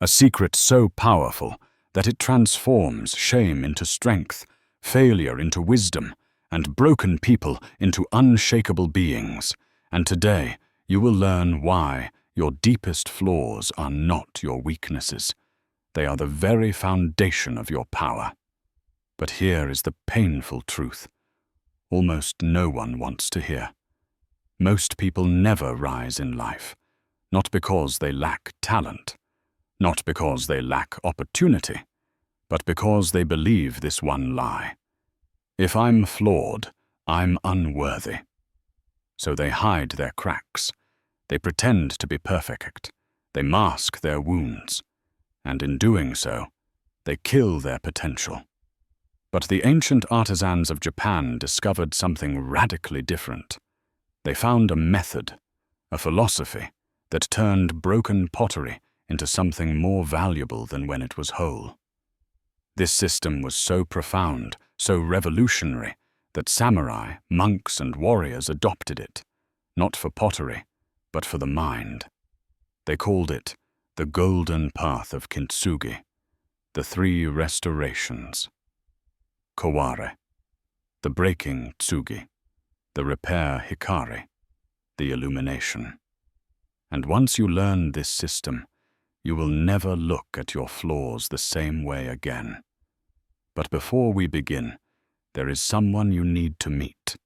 A secret so powerful that it transforms shame into strength, failure into wisdom, and broken people into unshakable beings. And today, you will learn why your deepest flaws are not your weaknesses. They are the very foundation of your power. But here is the painful truth. Almost no one wants to hear. Most people never rise in life, not because they lack talent, not because they lack opportunity, but because they believe this one lie. If I'm flawed, I'm unworthy. So they hide their cracks. They pretend to be perfect. They mask their wounds. And in doing so, they kill their potential. But the ancient artisans of Japan discovered something radically different. They found a method, a philosophy, that turned broken pottery into something more valuable than when it was whole. This system was so profound, so revolutionary, that samurai, monks, and warriors adopted it, not for pottery, but for the mind. They called it the golden path of Kintsugi, the 3 restorations. Kaware, the breaking tsugi, the repair hikari, the illumination. And once you learn this system, you will never look at your flaws the same way again. But before we begin, there is someone you need to meet.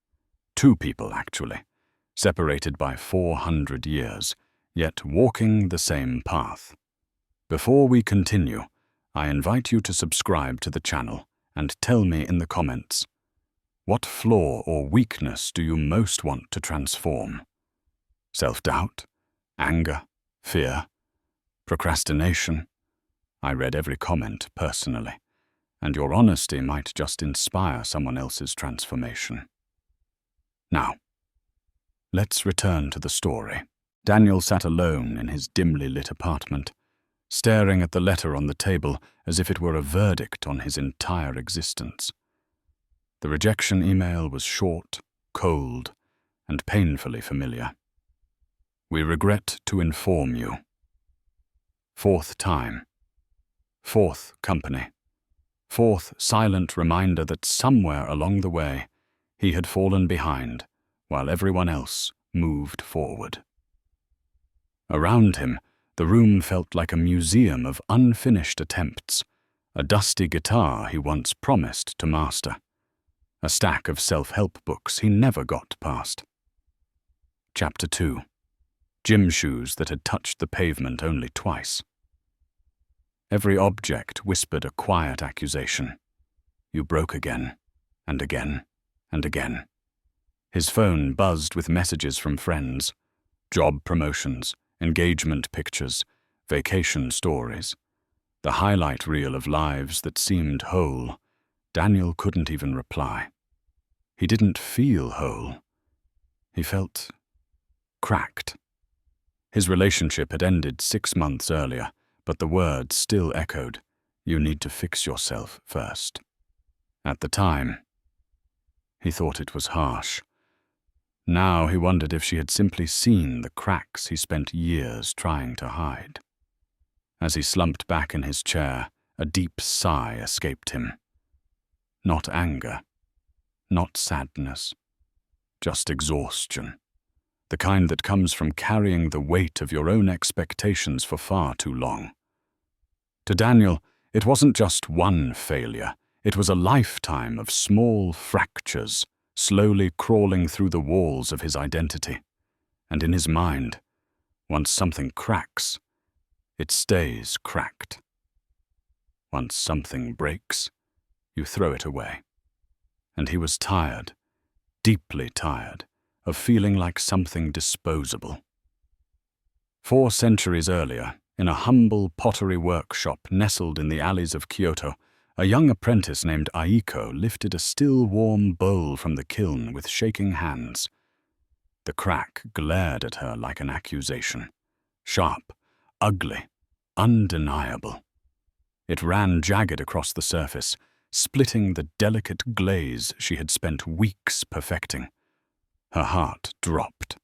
2 people, actually, separated by 400 years, yet walking the same path. Before we continue, I invite you to subscribe to the channel and tell me in the comments, what flaw or weakness do you most want to transform? Self-doubt? Anger? Fear? Procrastination? I read every comment personally, and your honesty might just inspire someone else's transformation. Now, let's return to the story. Daniel sat alone in his dimly lit apartment, staring at the letter on the table as if it were a verdict on his entire existence. The rejection email was short, cold, and painfully familiar. We regret to inform you. 4th time. 4th company. 4th silent reminder that somewhere along the way he had fallen behind while everyone else moved forward. Around him, the room felt like a museum of unfinished attempts, a dusty guitar he once promised to master, a stack of self-help books he never got past. Chapter 2. Gym shoes that had touched the pavement only twice. Every object whispered a quiet accusation. You broke again, and again, and again. His phone buzzed with messages from friends, job promotions, engagement pictures, vacation stories, the highlight reel of lives that seemed whole. Daniel couldn't even reply. He didn't feel whole. He felt cracked. His relationship had ended 6 months earlier, but the words still echoed, "You need to fix yourself first." At the time, he thought it was harsh. Now he wondered if she had simply seen the cracks he spent years trying to hide. As he slumped back in his chair, a deep sigh escaped him. Not anger, not sadness, just exhaustion. The kind that comes from carrying the weight of your own expectations for far too long. To Daniel, it wasn't just one failure. It was a lifetime of small fractures, slowly crawling through the walls of his identity. And in his mind, once something cracks, it stays cracked. Once something breaks, you throw it away. And he was tired, deeply tired, of feeling like something disposable. 4 centuries earlier, in a humble pottery workshop nestled in the alleys of Kyoto, a young apprentice named Aiko lifted a still warm bowl from the kiln with shaking hands. The crack glared at her like an accusation. Sharp, ugly, undeniable. It ran jagged across the surface, splitting the delicate glaze she had spent weeks perfecting. Her heart dropped.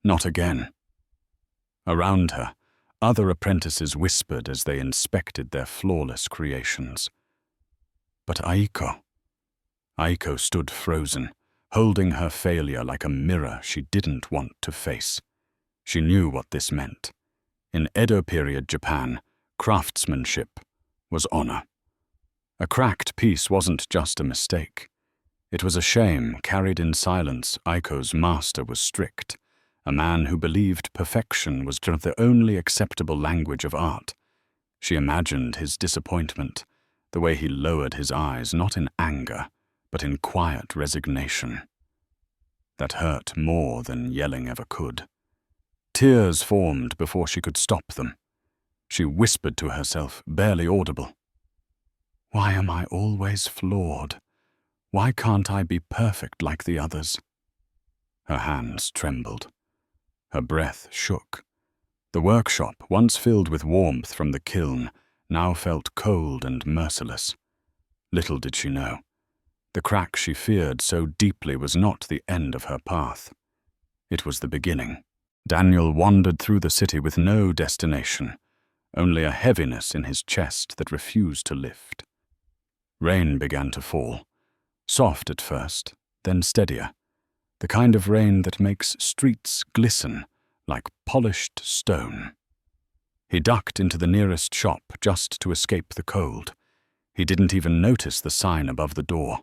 Not again. Around her, Other apprentices whispered as they inspected their flawless creations. But Aiko stood frozen, holding her failure like a mirror she didn't want to face. She knew what this meant. In Edo period Japan, craftsmanship was honor. A cracked piece wasn't just a mistake. It was a shame carried in silence. Aiko's master was strict, a man who believed perfection was the only acceptable language of art. She imagined his disappointment, the way he lowered his eyes, not in anger, but in quiet resignation. That hurt more than yelling ever could. Tears formed before she could stop them. She whispered to herself, barely audible, "Why am I always flawed? Why can't I be perfect like the others?" Her hands trembled. Her breath shook. The workshop, once filled with warmth from the kiln, now felt cold and merciless. Little did she know, the crack she feared so deeply was not the end of her path. It was the beginning. Daniel wandered through the city with no destination, only a heaviness in his chest that refused to lift. Rain began to fall, soft at first, then steadier, the kind of rain that makes streets glisten like polished stone. He ducked into the nearest shop just to escape the cold. He didn't even notice the sign above the door.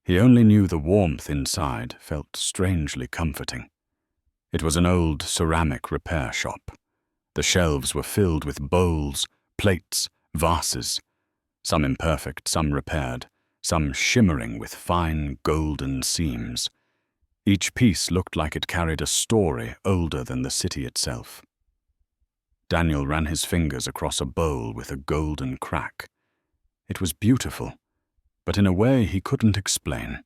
He only knew the warmth inside felt strangely comforting. It was an old ceramic repair shop. The shelves were filled with bowls, plates, vases, some imperfect, some repaired, some shimmering with fine golden seams. Each piece looked like it carried a story older than the city itself. Daniel ran his fingers across a bowl with a golden crack. It was beautiful, but in a way he couldn't explain.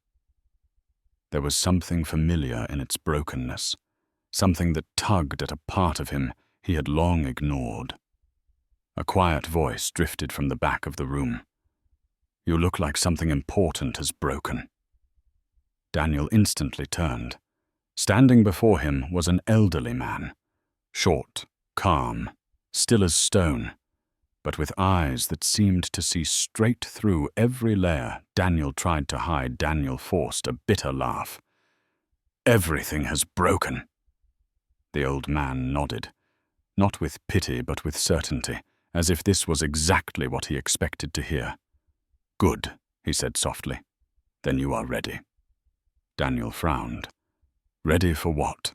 There was something familiar in its brokenness, something that tugged at a part of him he had long ignored. A quiet voice drifted from the back of the room. "You look like something important has broken." Daniel instantly turned. Standing before him was an elderly man, short, calm, still as stone, but with eyes that seemed to see straight through every layer Daniel tried to hide. Daniel forced a bitter laugh. "Everything has broken." The old man nodded, not with pity but with certainty, as if this was exactly what he expected to hear. "Good," he said softly. "Then you are ready." Daniel frowned. Ready for what?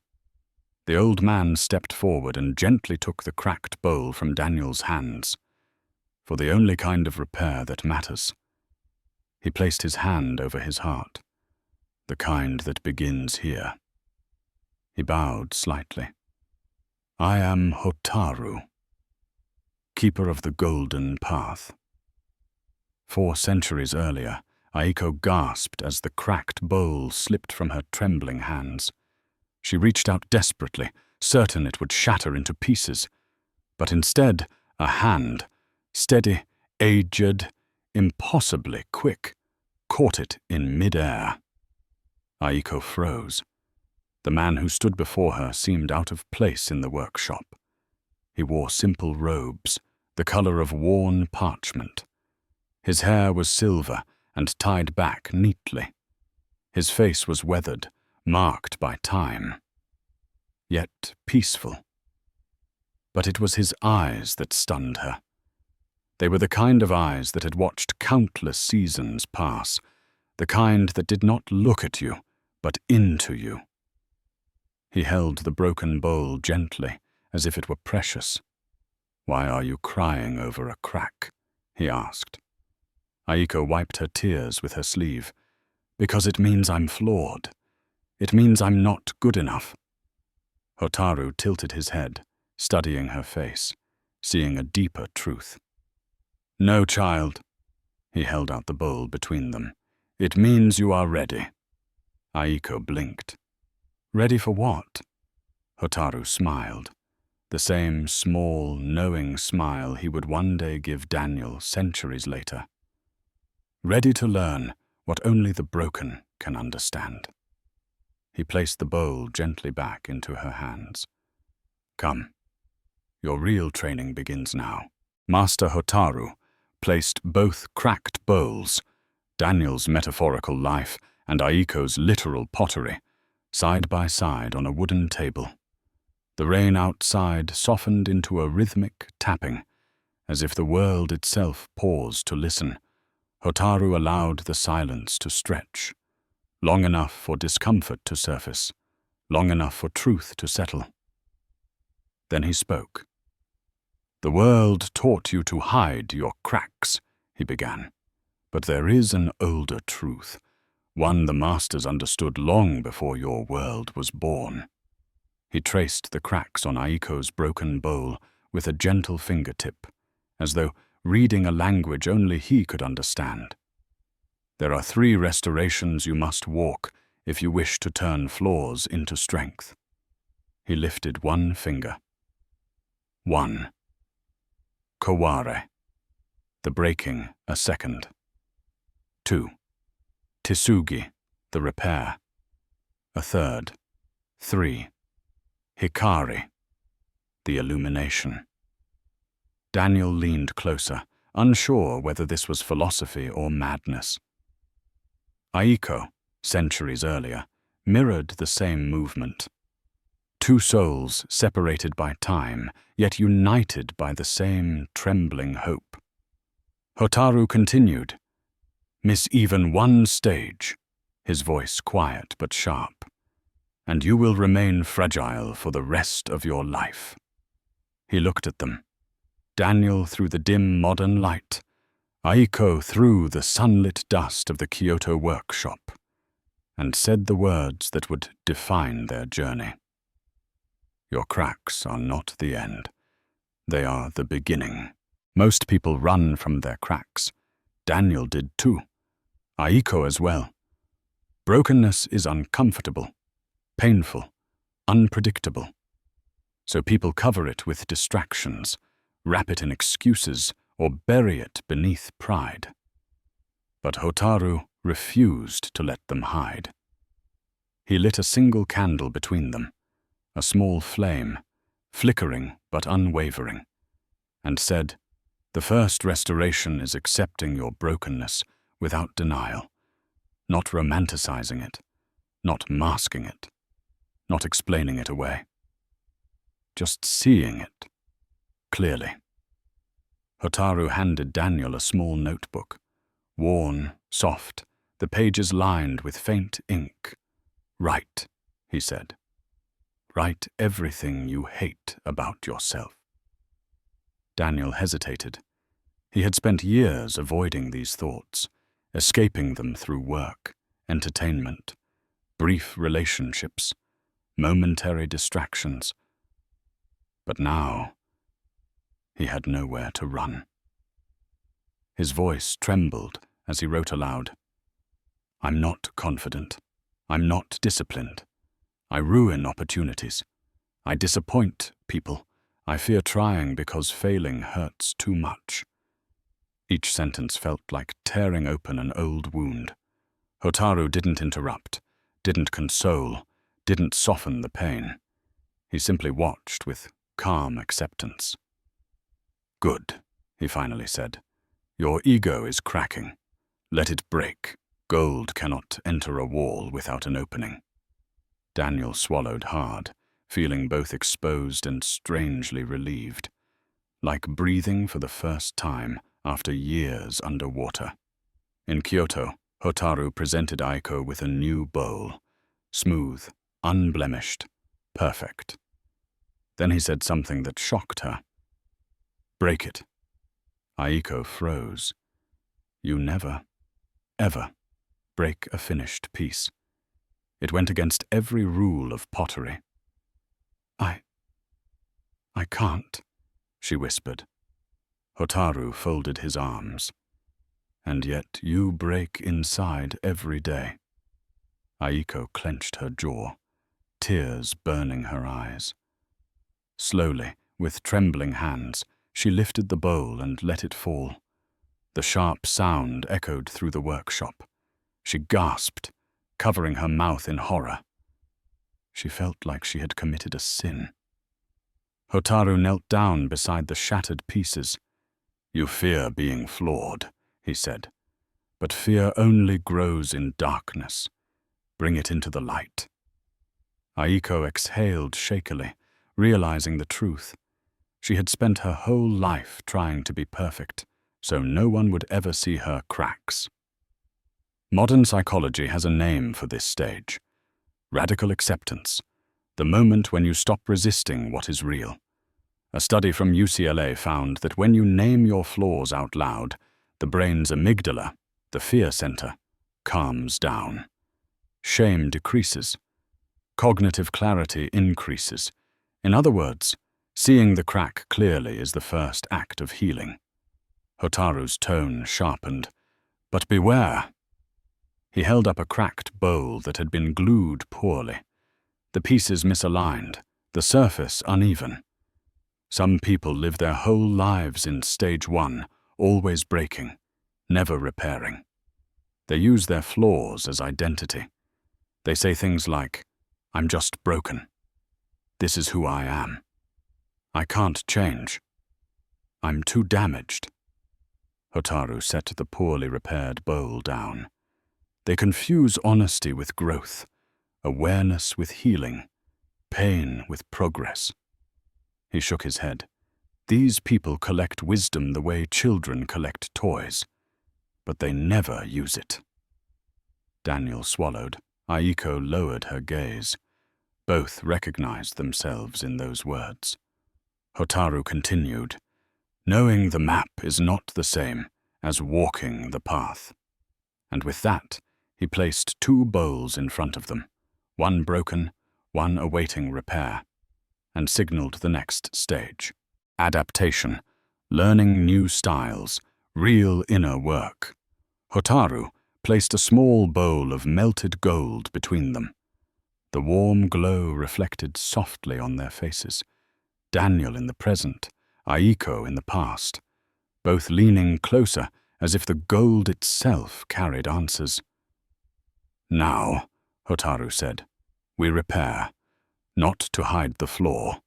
The old man stepped forward and gently took the cracked bowl from Daniel's hands. For the only kind of repair that matters. He placed his hand over his heart. The kind that begins here. He bowed slightly. "I am Hotaru, keeper of the golden path." 4 centuries earlier, Aiko gasped as the cracked bowl slipped from her trembling hands. She reached out desperately, certain it would shatter into pieces. But instead, a hand, steady, aged, impossibly quick, caught it in mid-air. Aiko froze. The man who stood before her seemed out of place in the workshop. He wore simple robes, the color of worn parchment. His hair was silver and tied back neatly. His face was weathered, marked by time, yet peaceful. But it was his eyes that stunned her. They were the kind of eyes that had watched countless seasons pass, the kind that did not look at you, but into you. He held the broken bowl gently, as if it were precious. "Why are you crying over a crack?" he asked. Aiko wiped her tears with her sleeve. "Because it means I'm flawed. It means I'm not good enough." Hotaru tilted his head, studying her face, seeing a deeper truth. "No, child." He held out the bowl between them. "It means you are ready." Aiko blinked. "Ready for what?" Hotaru smiled, the same small, knowing smile he would one day give Daniel centuries later. "Ready to learn what only the broken can understand." He placed the bowl gently back into her hands. "Come." Your real training begins now. Master Hotaru placed both cracked bowls, Daniel's metaphorical life and Aiko's literal pottery, side by side on a wooden table. The rain outside softened into a rhythmic tapping, as if the world itself paused to listen. Hotaru allowed the silence to stretch, long enough for discomfort to surface, long enough for truth to settle. Then he spoke. "The world taught you to hide your cracks," he began. "But there is an older truth, one the masters understood long before your world was born." He traced the cracks on Aiko's broken bowl with a gentle fingertip, as though reading a language only he could understand. "There are 3 restorations you must walk if you wish to turn flaws into strength." He lifted one finger. 1. Kaware, the breaking a second. 2. Tsugi, the repair, a third. 3. Hikari, the illumination. Daniel leaned closer, unsure whether this was philosophy or madness. Aiko, centuries earlier, mirrored the same movement. 2 souls separated by time, yet united by the same trembling hope. Hotaru continued, "Miss even one stage," his voice quiet but sharp, "and you will remain fragile for the rest of your life." He looked at them. Daniel through the dim modern light, Aiko through the sunlit dust of the Kyoto workshop, and said the words that would define their journey. "Your cracks are not the end. They are the beginning." Most people run from their cracks. Daniel did too. Aiko as well. Brokenness is uncomfortable, painful, unpredictable. So people cover it with distractions, wrap it in excuses, or bury it beneath pride. But Hotaru refused to let them hide. He lit a single candle between them, a small flame, flickering but unwavering, and said, "The first restoration is accepting your brokenness without denial, not romanticizing it, not masking it, not explaining it away. Just seeing it, clearly." Hotaru handed Daniel a small notebook, worn, soft, the pages lined with faint ink. "Write," he said. "Write everything you hate about yourself." Daniel hesitated. He had spent years avoiding these thoughts, escaping them through work, entertainment, brief relationships, momentary distractions. But now, he had nowhere to run. His voice trembled as he wrote aloud, "I'm not confident. I'm not disciplined. I ruin opportunities. I disappoint people. I fear trying because failing hurts too much." Each sentence felt like tearing open an old wound. Hotaru didn't interrupt, didn't console, didn't soften the pain. He simply watched with calm acceptance. "Good," he finally said. "Your ego is cracking. Let it break. Gold cannot enter a wall without an opening." Daniel swallowed hard, feeling both exposed and strangely relieved, like breathing for the first time after years underwater. In Kyoto, Hotaru presented Aiko with a new bowl, smooth, unblemished, perfect. Then he said something that shocked her. "Break it." Aiko froze. "You never, ever break a finished piece. It went against every rule of pottery." I can't," she whispered. Hotaru folded his arms. "And yet you break inside every day." Aiko clenched her jaw, tears burning her eyes. Slowly, with trembling hands, she lifted the bowl and let it fall. The sharp sound echoed through the workshop. She gasped, covering her mouth in horror. She felt like she had committed a sin. Hotaru knelt down beside the shattered pieces. "You fear being flawed," he said, "but fear only grows in darkness. Bring it into the light." Aiko exhaled shakily, realizing the truth. She had spent her whole life trying to be perfect, so no one would ever see her cracks. Modern psychology has a name for this stage: radical acceptance, the moment when you stop resisting what is real. A study from UCLA found that when you name your flaws out loud, the brain's amygdala, the fear center, calms down. Shame decreases. Cognitive clarity increases. In other words, seeing the crack clearly is the first act of healing. Hotaru's tone sharpened. "But beware!" He held up a cracked bowl that had been glued poorly. The pieces misaligned, the surface uneven. Some people live their whole lives in stage 1, always breaking, never repairing. They use their flaws as identity. They say things like, "I'm just broken. This is who I am. I can't change. I'm too damaged." Hotaru set the poorly repaired bowl down. They confuse honesty with growth, awareness with healing, pain with progress. He shook his head. These people collect wisdom the way children collect toys, but they never use it. Daniel swallowed. Aiko lowered her gaze. Both recognized themselves in those words. Hotaru continued, "Knowing the map is not the same as walking the path." And with that, he placed 2 bowls in front of them, one broken, one awaiting repair, and signaled the next stage: adaptation, learning new styles, real inner work. Hotaru placed a small bowl of melted gold between them. The warm glow reflected softly on their faces. Daniel in the present, Aiko in the past, both leaning closer as if the gold itself carried answers. "Now," Hotaru said, "we repair, not to hide the flaw,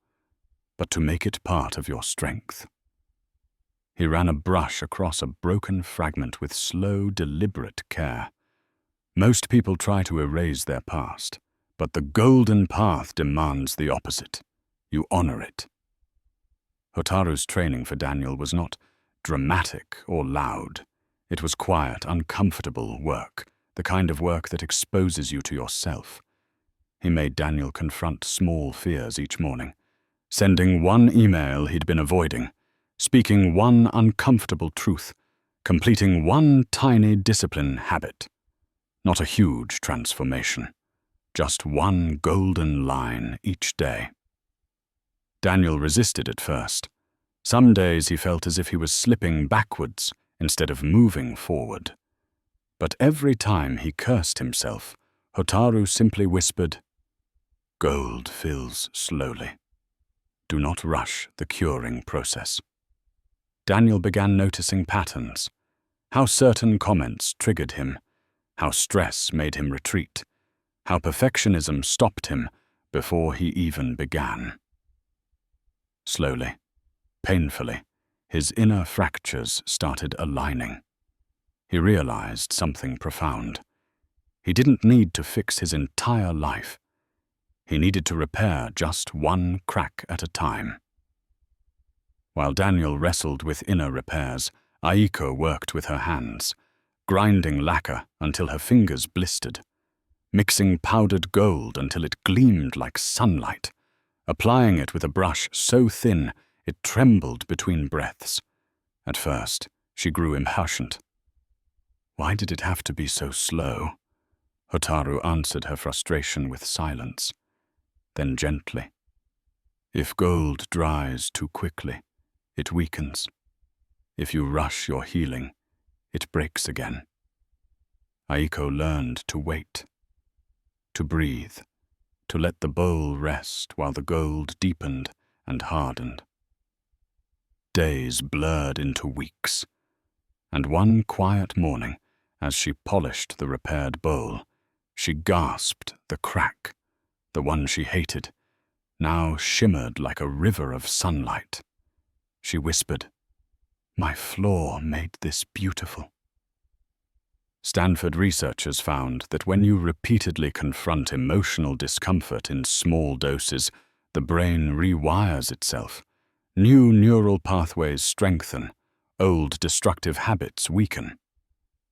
but to make it part of your strength." He ran a brush across a broken fragment with slow, deliberate care. Most people try to erase their past, but the golden path demands the opposite. You honor it. Hotaru's training for Daniel was not dramatic or loud. It was quiet, uncomfortable work, the kind of work that exposes you to yourself. He made Daniel confront small fears each morning, sending one email he'd been avoiding, speaking one uncomfortable truth, completing one tiny discipline habit. Not a huge transformation, just one golden line each day. Daniel resisted at first. Some days he felt as if he was slipping backwards instead of moving forward. But every time he cursed himself, Hotaru simply whispered, "Gold fills slowly. Do not rush the curing process." Daniel began noticing patterns, how certain comments triggered him, how stress made him retreat, how perfectionism stopped him before he even began. Slowly, painfully, his inner fractures started aligning. He realized something profound. He didn't need to fix his entire life. He needed to repair just one crack at a time. While Daniel wrestled with inner repairs, Aiko worked with her hands, grinding lacquer until her fingers blistered, mixing powdered gold until it gleamed like sunlight, applying it with a brush so thin it trembled between breaths. At first, she grew impatient. Why did it have to be so slow? Hotaru answered her frustration with silence. Then gently, if gold dries too quickly, it weakens. If you rush your healing, it breaks again. Aiko learned to wait, to breathe, to let the bowl rest while the gold deepened and hardened. Days blurred into weeks, and one quiet morning, as she polished the repaired bowl, she gasped the crack, the one she hated, now shimmered like a river of sunlight. She whispered, "My flaw made this beautiful." Stanford researchers found that when you repeatedly confront emotional discomfort in small doses, the brain rewires itself. New neural pathways strengthen, old destructive habits weaken.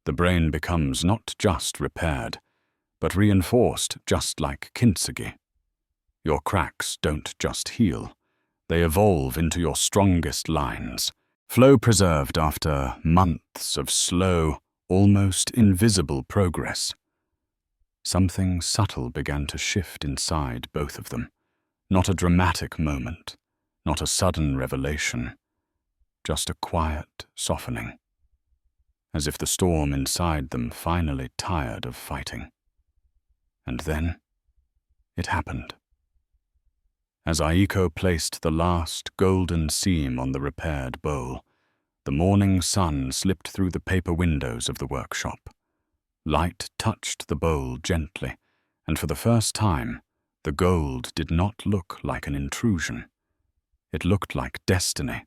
The brain becomes not just repaired, but reinforced, just like kintsugi. Your cracks don't just heal, they evolve into your strongest lines, flow preserved after months of slow, almost invisible progress. Something subtle began to shift inside both of them. Not a dramatic moment, not a sudden revelation, just a quiet softening, as if the storm inside them finally tired of fighting. And then it happened. As Aiko placed the last golden seam on the repaired bowl, the morning sun slipped through the paper windows of the workshop. Light touched the bowl gently, and for the first time, the gold did not look like an intrusion. It looked like destiny.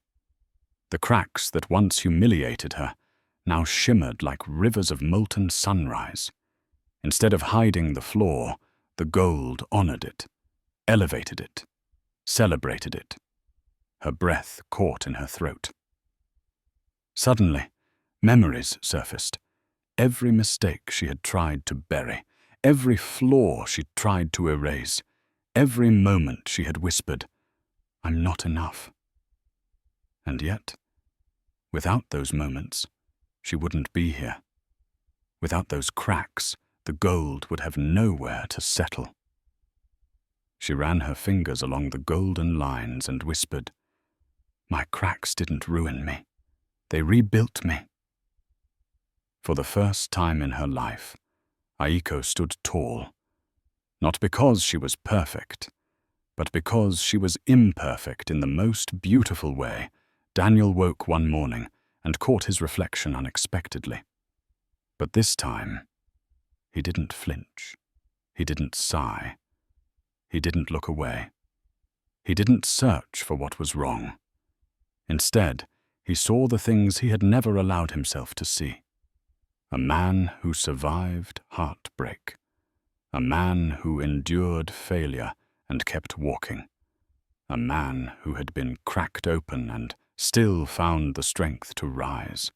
The cracks that once humiliated her now shimmered like rivers of molten sunrise. Instead of hiding the flaw, the gold honored it, elevated it, celebrated it. Her breath caught in her throat. Suddenly, memories surfaced. Every mistake she had tried to bury, every flaw she'd tried to erase, every moment she had whispered, "I'm not enough." And yet, without those moments, she wouldn't be here. Without those cracks, the gold would have nowhere to settle. She ran her fingers along the golden lines and whispered, "My cracks didn't ruin me. They rebuilt me." For the first time in her life, Aiko stood tall, not because she was perfect, but because she was imperfect in the most beautiful way. Daniel woke one morning and caught his reflection unexpectedly. But this time, he didn't flinch. He didn't sigh. He didn't look away. He didn't search for what was wrong. Instead, he saw the things he had never allowed himself to see. A man who survived heartbreak. A man who endured failure and kept walking. A man who had been cracked open and still found the strength to rise.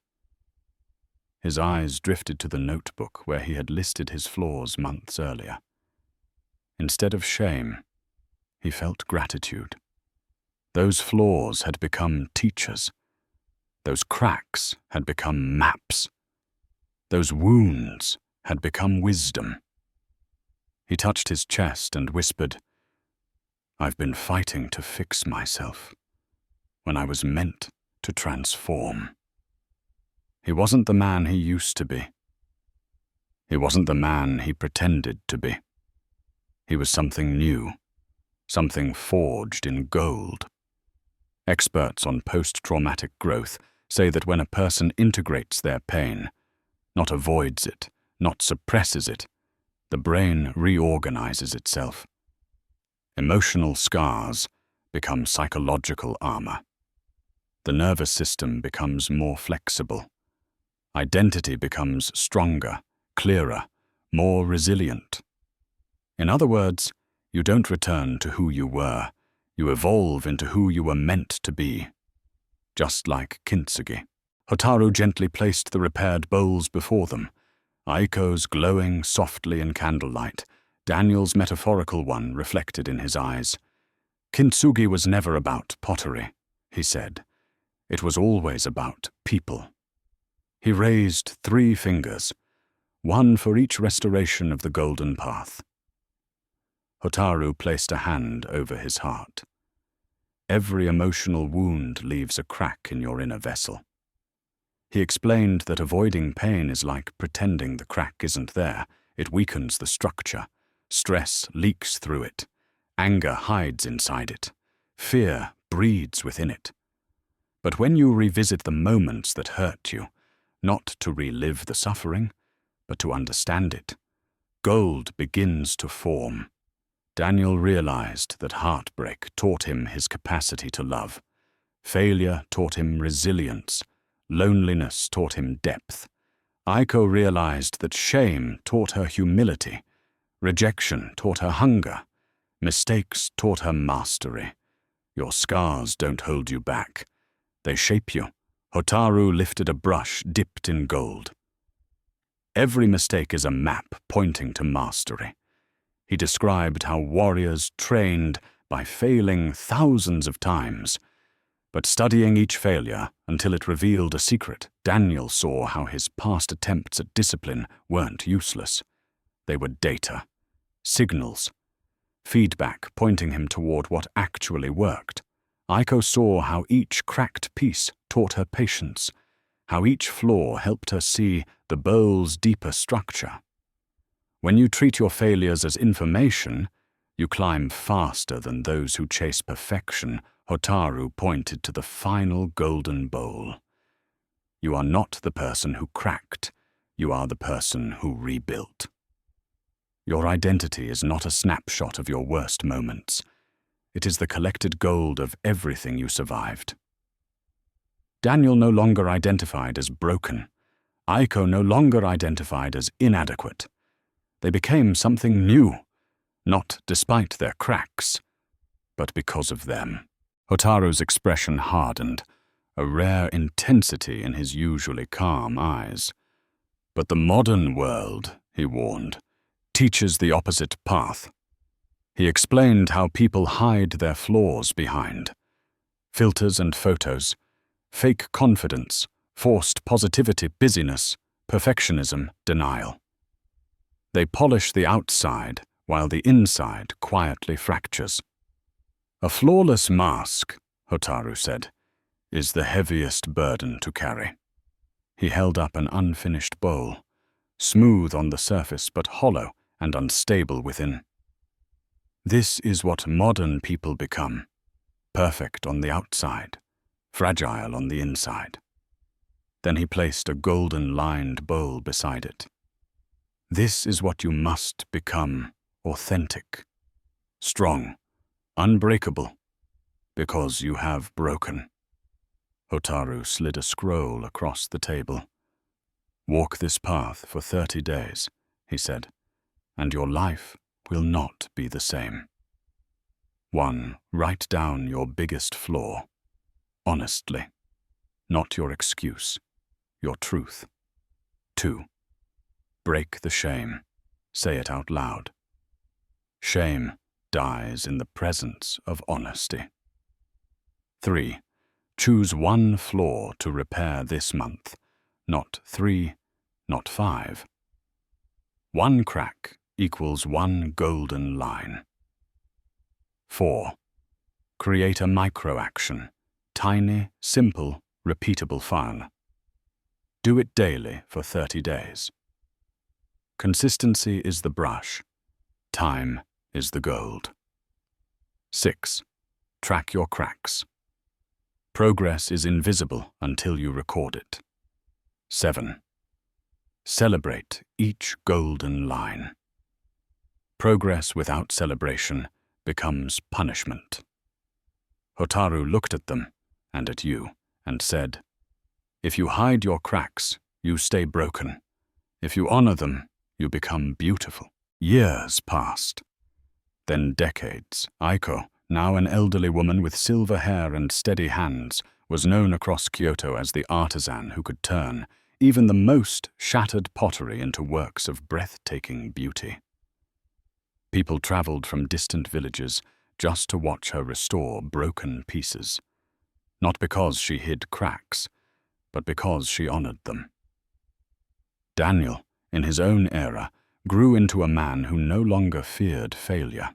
His eyes drifted to the notebook where he had listed his flaws months earlier. Instead of shame, he felt gratitude. Those flaws had become teachers. Those cracks had become maps. Those wounds had become wisdom. He touched his chest and whispered, "I've been fighting to fix myself, when I was meant to transform." He wasn't the man he used to be. He wasn't the man he pretended to be. He was something new, something forged in gold. Experts on post-traumatic growth say that when a person integrates their pain, not avoids it, not suppresses it, the brain reorganizes itself. Emotional scars become psychological armor. The nervous system becomes more flexible. Identity becomes stronger, clearer, more resilient. In other words, you don't return to who you were, you evolve into who you were meant to be. Just like kintsugi. Hotaru gently placed the repaired bowls before them, Aiko's glowing softly in candlelight, Daniel's metaphorical one reflected in his eyes. Kintsugi was never about pottery, he said. It was always about people. He raised 3 fingers, one for each restoration of the golden path. Hotaru placed a hand over his heart. Every emotional wound leaves a crack in your inner vessel. He explained that avoiding pain is like pretending the crack isn't there. It weakens the structure. Stress leaks through it. Anger hides inside it. Fear breeds within it. But when you revisit the moments that hurt you, not to relive the suffering, but to understand it, gold begins to form. Daniel realized that heartbreak taught him his capacity to love. Failure taught him resilience. Loneliness taught him depth. Aiko realized that shame taught her humility. Rejection taught her hunger. Mistakes taught her mastery. Your scars don't hold you back. They shape you. Hotaru lifted a brush dipped in gold. Every mistake is a map pointing to mastery. He described how warriors trained by failing thousands of times. But studying each failure until it revealed a secret, Daniel saw how his past attempts at discipline weren't useless. They were data, signals, feedback pointing him toward what actually worked. Aiko saw how each cracked piece taught her patience, how each flaw helped her see the bowl's deeper structure. When you treat your failures as information, you climb faster than those who chase perfection. Hotaru pointed to the final golden bowl. You are not the person who cracked, you are the person who rebuilt. Your identity is not a snapshot of your worst moments. It is the collected gold of everything you survived. Daniel no longer identified as broken. Aiko no longer identified as inadequate. They became something new, not despite their cracks, but because of them. Hotaru's expression hardened, a rare intensity in his usually calm eyes. But the modern world, he warned, teaches the opposite path. He explained how people hide their flaws behind filters and photos, fake confidence, forced positivity, busyness, perfectionism, denial. They polish the outside while the inside quietly fractures. A flawless mask, Hotaru said, is the heaviest burden to carry. He held up an unfinished bowl, smooth on the surface but hollow and unstable within. This is what modern people become, perfect on the outside, fragile on the inside. Then he placed a golden-lined bowl beside it. This is what you must become, authentic, strong, unbreakable, because you have broken. Hotaru slid a scroll across the table. Walk this path for 30 days, he said, and your life will not be the same. 1. Write down your biggest flaw, honestly, not your excuse, your truth. 2. Break the shame, say it out loud. Shame dies in the presence of honesty. 3. Choose one flaw to repair this month, not 3, not 5. 1 crack equals 1 golden line. 4. Create a micro-action, tiny, simple, repeatable file. Do it daily for 30 days. Consistency is the brush. Time is the gold. 6. Track your cracks. Progress is invisible until you record it. 7. Celebrate each golden line. Progress without celebration becomes punishment. Hotaru looked at them and at you and said, if you hide your cracks, you stay broken. If you honor them, you become beautiful. Years passed. Then decades. Aiko, now an elderly woman with silver hair and steady hands, was known across Kyoto as the artisan who could turn even the most shattered pottery into works of breathtaking beauty. People traveled from distant villages just to watch her restore broken pieces, not because she hid cracks, but because she honored them. Daniel, in his own era, grew into a man who no longer feared failure.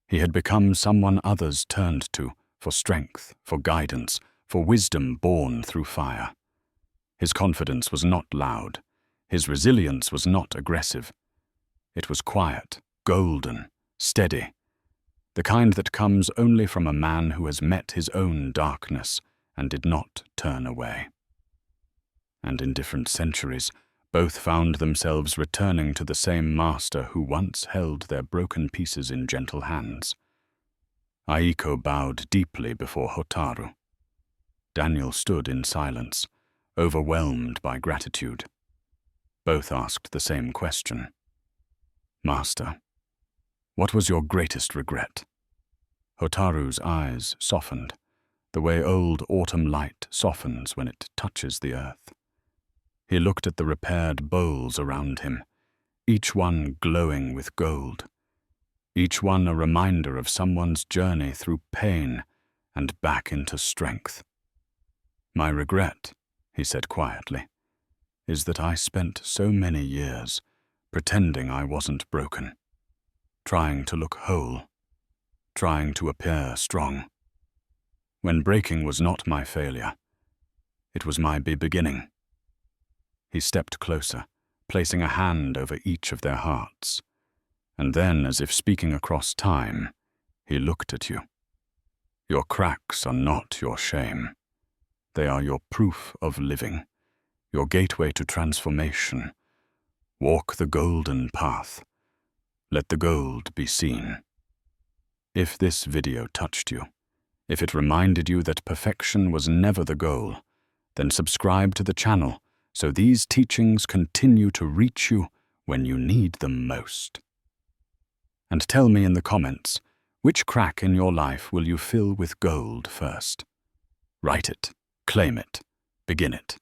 He had become someone others turned to for strength, for guidance, for wisdom born through fire. His confidence was not loud. His resilience was not aggressive. It was quiet, golden, steady, the kind that comes only from a man who has met his own darkness and did not turn away. And in different centuries, Both found themselves returning to the same master who once held their broken pieces in gentle hands. Aiko bowed deeply before Hotaru. Daniel stood in silence, overwhelmed by gratitude. Both asked the same question. Master, what was your greatest regret? Hotaru's eyes softened, the way old autumn light softens when it touches the earth. He looked at the repaired bowls around him, each one glowing with gold, each one a reminder of someone's journey through pain and back into strength. My regret, he said quietly, is that I spent so many years pretending I wasn't broken, trying to look whole, trying to appear strong. When breaking was not my failure, it was my beginning. He stepped closer, placing a hand over each of their hearts, and then, as if speaking across time, he looked at you. Your cracks are not your shame. They are your proof of living, your gateway to transformation. Walk the golden path. Let the gold be seen. If this video touched you, if it reminded you that perfection was never the goal, then subscribe to the channel so these teachings continue to reach you when you need them most. And tell me in the comments, which crack in your life will you fill with gold first? Write it, claim it, begin it.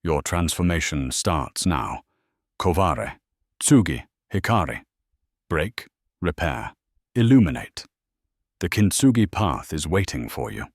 Your transformation starts now. Kovare, Tsugi, Hikari. Break, repair, illuminate. The Kintsugi path is waiting for you.